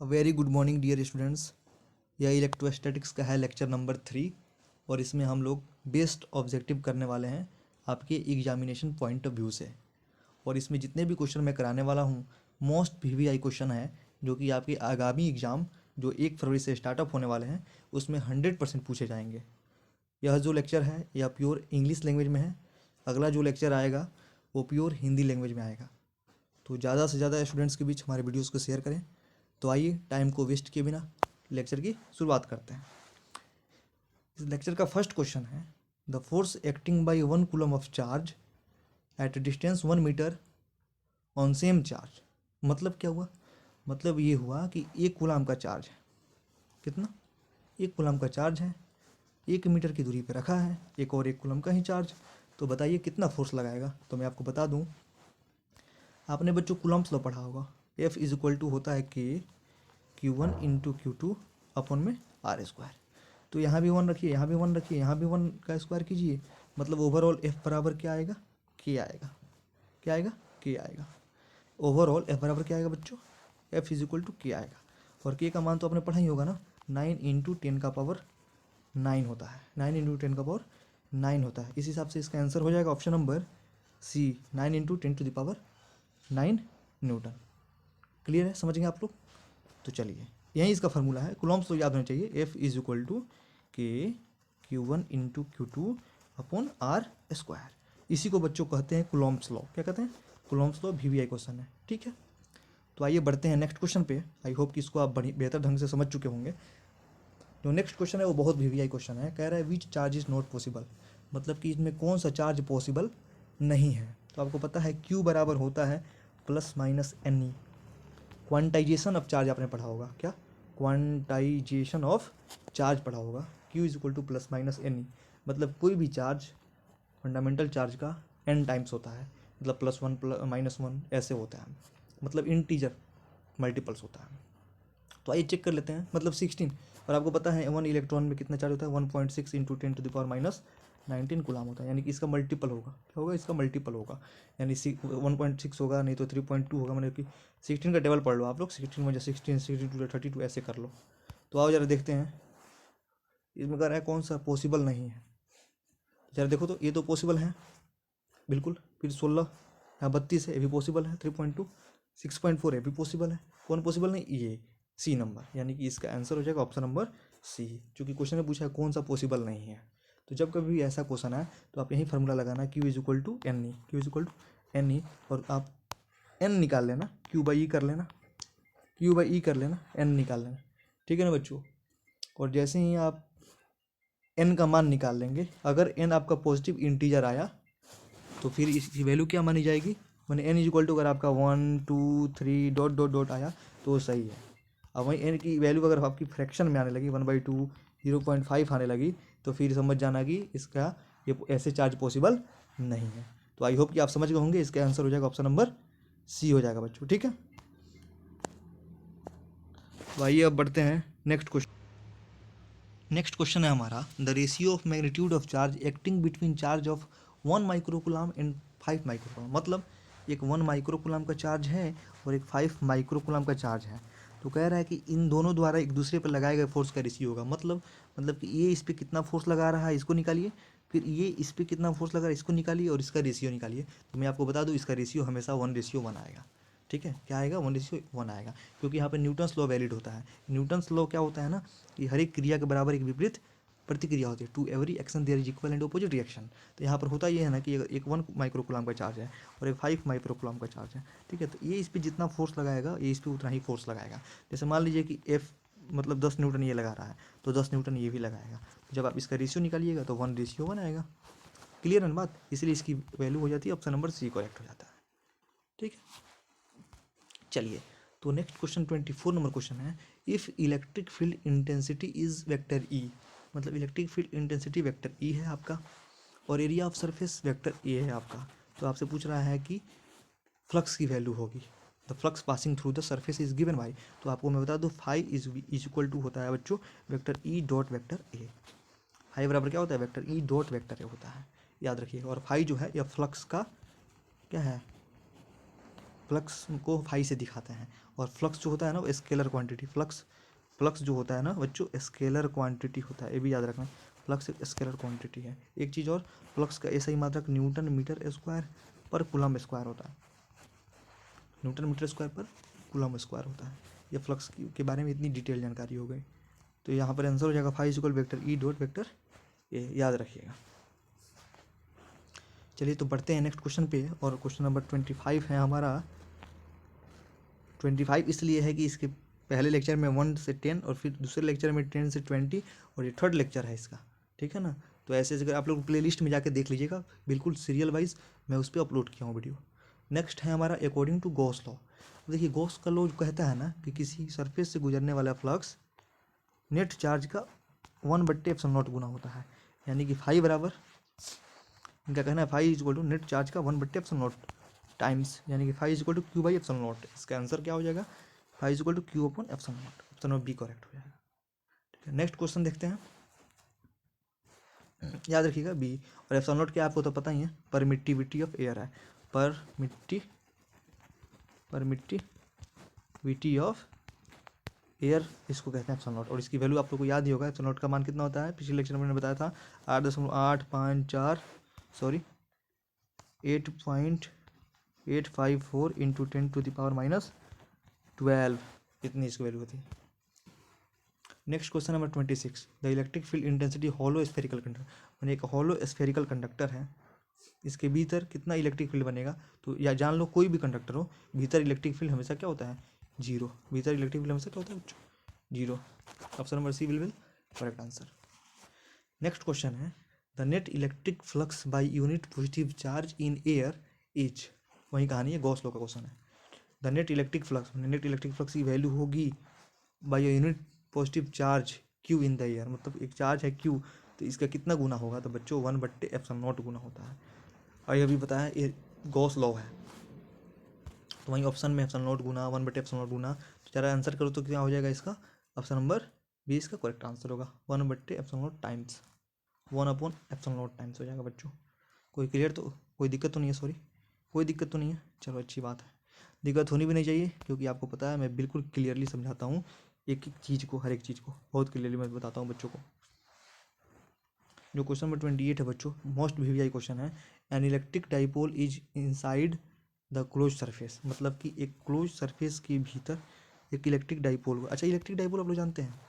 Very good morning dear students. यह electrostatics का है लेक्चर नंबर 3 और इसमें हम लोग बेस्ट ऑब्जेक्टिव करने वाले हैं आपके एग्जामिनेशन पॉइंट ऑफ व्यू से। और इसमें जितने भी क्वेश्चन मैं कराने वाला हूँ मोस्ट वीवीआई क्वेश्चन है जो कि आपके आगामी एग्ज़ाम जो 1 फरवरी से स्टार्टअप होने वाले हैं उसमें 100% पूछे जाएंगे। यह जो लेक्चर है यह प्योर इंग्लिश लैंग्वेज में है। अगला जो लेक्चर आएगा वो प्योर हिंदी लैंग्वेज में आएगा। तो ज़्यादा से ज़्यादा स्टूडेंट्स के बीच हमारे वीडियोज़ को शेयर करें। तो आइए टाइम को वेस्ट किए बिना लेक्चर की शुरुआत करते हैं। इस लेक्चर का फर्स्ट क्वेश्चन है the force acting by 1 coulomb of charge at distance 1 metre on same charge. मतलब क्या हुआ? मतलब ये हुआ कि 1 कूलम का चार्ज है। कितना? 1 कूलम का चार्ज है, 1 मीटर की दूरी पर रखा है, एक और 1 कूलम का ही चार्ज। तो बताइए कितना फोर्स लगाएगा। तो मैं आपको बता दूं, आपने बच्चों कूलम्स लॉ पढ़ा होगा। F इज इक्वल टू होता है Q1 इंटू Q2 अपन में R²। तो यहाँ भी 1 रखिए, यहाँ भी 1 रखिए, यहाँ भी 1 का स्क्वायर कीजिए। मतलब ओवरऑल F बराबर क्या आएगा? K आएगा। क्या आएगा? K आएगा। ओवरऑल F बराबर क्या आएगा बच्चों? F is equal to K आएगा। और K का मान तो आपने पढ़ा ही होगा ना, 9 इंटू 10 का पावर 9 होता है। 9 इंटू 10 का पावर 9 होता है। इस हिसाब से इसका आंसर हो जाएगा option number C, 9 into 10 to the power 9 newton. Clear है? समझेंगे आप लोग? तो चलिए, यही इसका फार्मूला है। कूलम्ब्स तो याद होना चाहिए। F इज इक्वल टू के Q1 into Q2 upon R²। इसी को बच्चों कहते हैं कूलम्ब्स लॉ। क्या कहते हैं? कूलम्ब्स लॉ वीवीआई क्वेश्चन है। ठीक है, तो आइए बढ़ते हैं नेक्स्ट क्वेश्चन पे। आई होप कि इसको आप बेहतर ढंग से समझ चुके होंगे। जो नेक्स्ट क्वेश्चन है वो बहुत वीवीआई क्वेश्चन है। कह रहा है which charge is not possible. मतलब कि इसमें कौन सा चार्ज पॉसिबल नहीं है। तो आपको पता है Q बराबर होता है plus minus NE। Quantization of charge आपने पढ़ा होगा। क्या? क्वांटाइजेशन ऑफ चार्ज पढ़ा होगा। Q is equal two plus minus NE। मतलब कोई भी चार्ज फंडामेंटल चार्ज का n टाइम्स होता है। मतलब +1 -1 ऐसे होता है। मतलब इंटीजर मल्टीपल्स होता है। तो आइए चेक कर लेते हैं। मतलब 16। और आपको पता है 1 इलेक्ट्रॉन में कितना चार्ज होता है? 1.6 into 10 to the power minus 19 coulomb होता है। यानी कि इसका मल्टीपल होगा। क्या होगा? इसका मल्टीपल होगा। यानी 1.6 होगा, नहीं तो 3.2 होगा। मतलब कि 16 का टेबल पढ़ लो आप लोग। 16 में 16, 62, 32 ऐसे कर लो। तो आओ जरा देखते हैं इसमें कह रहा है कौन सा पॉसिबल नहीं है। जरा देखो तो, ये तो पॉसिबल है बिल्कुल। फिर 16 यहाँ 32 है, ये भी पॉसिबल है। 3.2, 6.4 ये भी पॉसिबल है। कौन पॉसिबल नहीं? ये C नंबर। यानी कि इसका आंसर हो जाएगा ऑप्शन नंबर C। क्योंकि क्वेश्चन ने पूछा है कौन सा पॉसिबल नहीं है। तो जब कभी भी ऐसा क्वेश्चन आए तो आप यही फार्मूला लगाना, Q is equal to NE। Q is equal to NE और आप N निकाल लेना, Q/E कर लेना, Q/E कर लेना, N निकाल लेना। ठीक है ना बच्चों? और जैसे ही आप N का मान निकाल लेंगे, अगर N आपका पॉजिटिव इंटीजर आया तो फिर इसकी वैल्यू क्या मानी जाएगी? मैंने N इज इक्वल टू अगर आपका 1 2 3 डॉट डॉट डॉट आया तो सही है। अब वहीं N की वैल्यू अगर आपकी फ्रैक्शन में आने लगी 1/2 0.5 आने लगी तो फिर समझ जाना कि इसका ये ऐसे चार्ज पॉसिबल नहीं है। तो आई होप कि आप समझ गए होंगे। इसका आंसर हो जाएगा ऑप्शन नंबर C हो जाएगा बच्चों। ठीक है, तो आइए अब बढ़ते हैं नेक्स्ट क्वेश्चन। नेक्स्ट क्वेश्चन है हमारा the ratio of magnitude of charge acting between charge of 1 microcoulomb and 5 microcoulomb. मतलब एक 1 माइक्रोकूलम का चार्ज है और एक 5 माइक्रोकूलम का चार्ज है। तो कह रहा है कि इन दोनों द्वारा एक दूसरे पर लगाए गए फोर्स का रेशियो होगा। मतलब कि ये इस पर कितना फोर्स लगा रहा है इसको निकालिए, फिर ये इस पर कितना फोर्स लगा रहा है इसको निकालिए और इसका रेशियो निकालिए। तो मैं आपको बता दूँ इसका रेशियो हमेशा 1:1 आएगा। ठीक है, क्या आएगा? 1:1 आएगा। क्योंकि यहाँ पे न्यूटन्स लॉ वैलिड होता है। न्यूटन्स लॉ क्या होता है ना कि हर एक क्रिया के बराबर एक विपरीत प्रतिक्रिया होती है। To every action there is equal and opposite reaction. तो यहाँ पर होता ये है ना कि एक 1 माइक्रोकूलम का चार्ज है और एक 5 माइक्रोकूलम का चार्ज है। ठीक है, तो ये इस पर जितना फोर्स लगाएगा ये इस पर उतना ही फोर्स लगाएगा। जैसे मान लीजिए कि F मतलब 10 न्यूटन ये लगा रहा है तो 10 न्यूटन ये भी लगाएगा। जब आप इसका रेशियो निकालिएगा तो 1:1 आएगा। क्लियर है ना बात? इसलिए इसकी वैल्यू हो जाती है ऑप्शन नंबर C करेक्ट हो जाता है। ठीक है, चलिए तो नेक्स्ट क्वेश्चन 24 नंबर क्वेश्चन है if electric field intensity is vector E। मतलब electric field intensity vector E है आपका और area of surface vector A है आपका। तो आपसे पूछ रहा है कि फ्लक्स की वैल्यू होगी। The flux passing through the surface is given by. तो आपको मैं बता दूँ फाई इज इक्वल टू होता है बच्चों vector E dot vector A। Phi बराबर क्या होता है? Vector E dot vector A होता है, याद रखिएगा। और फाई जो है यह फ्लक्स का क्या है? फ्लक्स को फाई से दिखाते हैं और फ्लक्स जो होता है ना वो स्केलर क्वांटिटी, फ्लक्स जो होता है ना बच्चों स्केलर क्वांटिटी होता है, ये भी याद रखना। फ्लक्स एक स्केलर क्वांटिटी है। एक चीज़ और, फ्लक्स का ऐसा ही मात्रक न्यूटन मीटर स्क्वायर पर कूलम स्क्वायर होता है, न्यूटन मीटर स्क्वायर पर कूलम स्क्वायर होता है। ये फ्लक्स के बारे में इतनी डिटेल जानकारी हो गई। तो यहाँ पर आंसर हो जाएगा phi equal vector E dot vector A, याद रखिएगा। चलिए तो बढ़ते हैं नेक्स्ट क्वेश्चन पे, और क्वेश्चन नंबर 25 है हमारा। 25 इसलिए है कि इसके पहले लेक्चर में 1 से 10 और फिर दूसरे लेक्चर में 10 से 20 और ये थर्ड लेक्चर है इसका, ठीक है ना। तो ऐसे ऐसे आप लोग प्ले लिस्ट में जाके देख लीजिएगा, बिल्कुल सीरियल वाइज मैं उस पर अपलोड किया हूँ वीडियो। नेक्स्ट है हमारा अकॉर्डिंग टू गॉस लॉ। देखिए गॉस का लॉ कहता है ना कि किसी सरफेस से गुजरने वाला फ्लक्स नेट चार्ज का 1/ε0 गुना होता है, यानी कि फाई बराबर, इनका कहना है phi is equal to net charge का 1/ε0 टाइम्स, यानी कि phi is equal to q by ε0। इसका आंसर क्या हो जाएगा, phi is equal to q upon ε0। Option B correct हो जाएगा। ठीक है, नेक्स्ट क्वेश्चन देखते हैं। याद रखिएगा बी, और ε0 क्या आपको तो पता ही है, परमिटिविटी ऑफ एयर है, परमिटिविटी ऑफ एयर इसको कहते हैं ε0। और इसकी वैल्यू आप लोग को याद ही होगा, ε0 का मान कितना होता है, पिछले लेक्चर में मैंने बताया था 8.854 इंटू 10⁻⁻12, इतनी इसकी वैल्यू होती है। Next question number 26, the electric field intensity hollow spherical conductor, मैंने एक हॉलो स्फेरिकल कंडक्टर है, इसके भीतर कितना इलेक्ट्रिक फील्ड बनेगा। तो या जान लो कोई भी कंडक्टर हो, भीतर इलेक्ट्रिक फील्ड हमेशा क्या होता है, जीरो। भीतर इलेक्ट्रिक फील्ड हमेशा क्या होता है, zero. Option number C will correct answer. Next question है, the net electric flux by unit positive charge in air is, वही कहानी है, गॉस लॉ का क्वेश्चन है। द नेट इलेक्ट्रिक फ्लक्स की वैल्यू होगी by unit positive charge q in the air, मतलब एक चार्ज है क्यू, तो इसका कितना गुना होगा, तो बच्चों 1/ε0 गुना होता है। और ये अभी बताया ये गॉस लॉ है, तो वहीं ऑप्शन में ε0 गुना 1/ε0 गुना, तो जरा आंसर करो तो क्या हो जाएगा इसका, ऑप्शन नंबर बी इसका करेक्ट आंसर होगा, 1/ε0 टाइम्स 1/ε0 टाइम्स हो जाएगा बच्चों। कोई क्लियर तो, कोई दिक्कत तो नहीं है, सॉरी कोई दिक्कत तो नहीं है, चलो अच्छी बात है। दिक्कत होनी भी नहीं चाहिए, क्योंकि आपको पता है मैं बिल्कुल क्लियरली समझाता हूँ एक एक चीज़ को, हर एक चीज़ को बहुत क्लियरली मैं बताता हूँ बच्चों को। जो क्वेश्चन नंबर 28 है बच्चों, मोस्ट वीवीआई क्वेश्चन है। An electric dipole is inside the close surface, मतलब कि एक क्लोज सरफेस के भीतर एक इलेक्ट्रिक डाइपोल। अच्छा इलेक्ट्रिक डाइपोल आप लोग जानते हैं,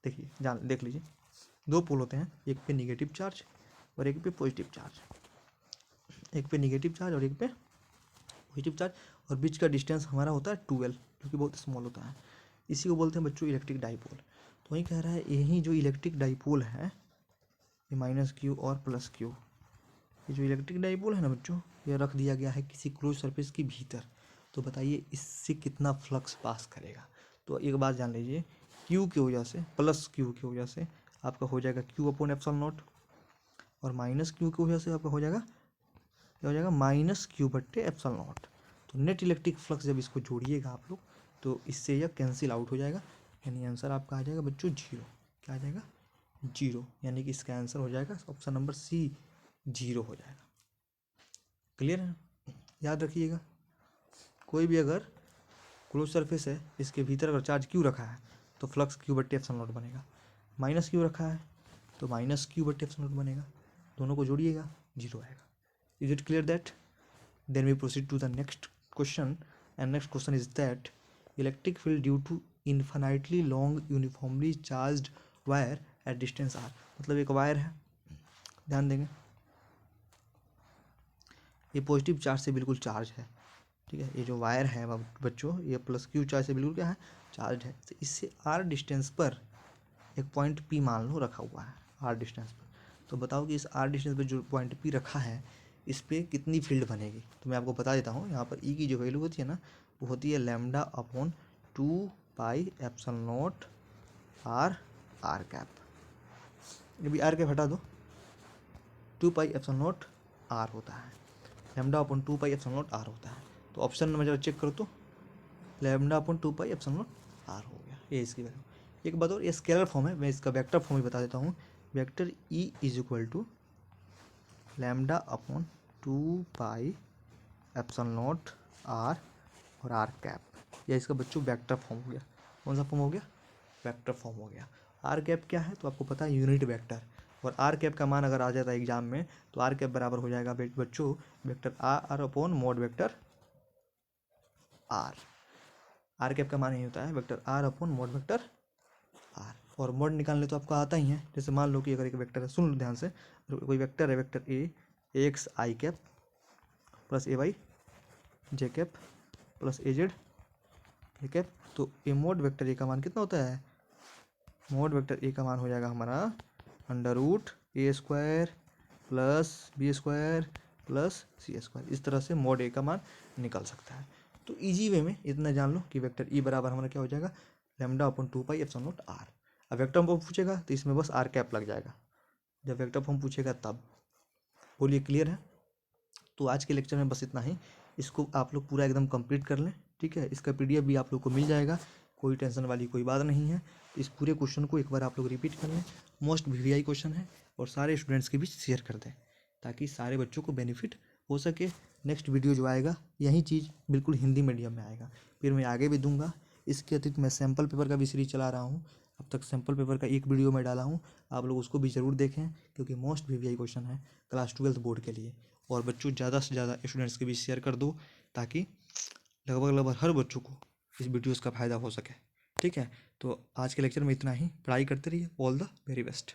देखिए देख लीजिए, दो पोल होते हैं, एक पे निगेटिव चार्ज और एक पे पॉजिटिव चार्ज, एक पे निगेटिव चार्ज और एक पे पॉजिटिव चार्ज, और बीच का डिस्टेंस हमारा होता है 12, जो कि बहुत स्मॉल होता है। इसी को बोलते हैं बच्चों इलेक्ट्रिक डाइपोल। तो वही कह रहा है, यही जो इलेक्ट्रिक डाइपोल है, ये -q और +q, ये जो इलेक्ट्रिक डाइपोल है ना बच्चों, ये रख दिया गया है किसी क्लोज सरफेस के भीतर। तो बताइए इससे कितना फ्लक्स पास करेगा। तो एक बात जान लीजिए, q की वजह से +q की वजह से आपका हो जाएगा q/ε0, और -q की वजह से आपका हो जाएगा, क्या हो जाएगा, -q/ε0। तो नेट इलेक्ट्रिक फ्लक्स जब इसको जोड़िएगा आप लोग, तो इससे यह कैंसिल आउट हो जाएगा, यानी आंसर आपका आ जाएगा बच्चों 0। क्या आ जाएगा, 0, यानी कि इसका आंसर हो जाएगा ऑप्शन नंबर सी, 0 हो जाएगा। क्लियर है, याद रखिएगा, कोई भी अगर क्लोज सरफेस है, इसके भीतर अगर चार्ज क्यू रखा है तो फ्लक्स q/ε0 बनेगा, -q रखा है तो -q/ε0 बनेगा, दोनों को जोड़िएगा 0 आएगा। Is it clear that? Then we proceed to the next question, and next question is that electric field due to infinitely long uniformly charged wire at distance r, मतलब एक वायर है, ध्यान देंगे ये पॉजिटिव चार्ज से बिल्कुल charge है, ठीक है, ये जो वायर है बच्चों ये +q चार्ज से बिल्कुल क्या है, चार्ज है। तो इससे r डिस्टेंस पर एक पॉइंट p मान लो रखा हुआ है r डिस्टेंस पर। तो बताओ कि इस r डिस्टेंस पर जो पॉइंट p रखा है, इस पर कितनी फील्ड बनेगी। तो मैं आपको बता देता हूँ, यहाँ पर ई की जो वैल्यू होती है ना, वो होती है λ/2πε0 r कैप। ये भी r कैप हटा दो, 2πε0 r होता है, λ/2πε0 r होता है। तो ऑप्शन में जरा चेक करो तो λ/2πε0 r हो गया, ये इसकी वैल्यू। एक बात और, ये स्केलर फॉर्म है, मैं इसका वेक्टर फॉर्म भी बता देता हूँ। Vector E is equal to λ/2πε0 r और r कैप। या इसका बच्चों वेक्टर फॉर्म हो गया। कौन सा फॉर्म हो गया? वेक्टर फॉर्म हो गया। आर कैप क्या है? तो आपको पता है यूनिट वेक्टर। और आर कैप का मान अगर आ जाता है एग्जाम में तो आर कैप बराबर हो जाएगा बच्चों vector R upon mod vector R. R cap का मान यही होता है vector R upon mod vector R. और मॉड निकालने तो आपको आता ही है। जैसे मान लो कि अगर एक वेक्टर है, सुन लो ध्यान से, कोई वेक्टर है, vector A X I cap plus A Y J cap plus A Z A cap, तो ए मॉड वेक्टर ए का मान कितना होता है? मॉड वेक्टर ए का मान हो जाएगा हमारा under root A square plus B square plus C square. इस तरह से मॉड ए का मान निकल सकता है। तो इजी वे में इतना जान लो कि वेक्टर ई बराबर हमारा क्या हो जाएगा? Lambda upon 2 pi epsilon naught R. अब वेक्टर फॉर्म पूछेगा तो इसमें बस आर कैप लग जाएगा, जब वेक्टर फॉर्म पूछेगा तब। बोलिए क्लियर है? तो आज के लेक्चर में बस इतना ही। इसको आप लोग पूरा एकदम कंप्लीट कर लें, ठीक है? इसका पीडीएफ भी आप लोग को मिल जाएगा, कोई टेंशन वाली कोई बात नहीं है। इस पूरे क्वेश्चन को एक बार आप लोग रिपीट कर लें। मोस्ट वीवीआई क्वेश्चन है और सारे स्टूडेंट्स के बीच शेयर कर दें ताकि सारे बच्चों को बेनिफिट हो सके। नेक्स्ट वीडियो जो आएगा यही चीज़ बिल्कुल हिंदी मीडियम में आएगा, फिर मैं आगे भी दूंगा। इसके अतिरिक्त मैं सैम्पल पेपर का भी सीरीज चला रहा हूँ। अब तक सैम्पल पेपर का एक वीडियो मैं डाला हूँ, आप लोग उसको भी ज़रूर देखें क्योंकि मोस्ट वीवीआई क्वेश्चन है क्लास 12th बोर्ड के लिए। और बच्चों ज़्यादा से ज़्यादा स्टूडेंट्स के बीच शेयर कर दो ताकि लगभग हर बच्चों को इस वीडियोज़ का फ़ायदा हो सके, ठीक है? तो आज के लेक्चर में इतना ही। पढ़ाई करते रहिए। All the very best.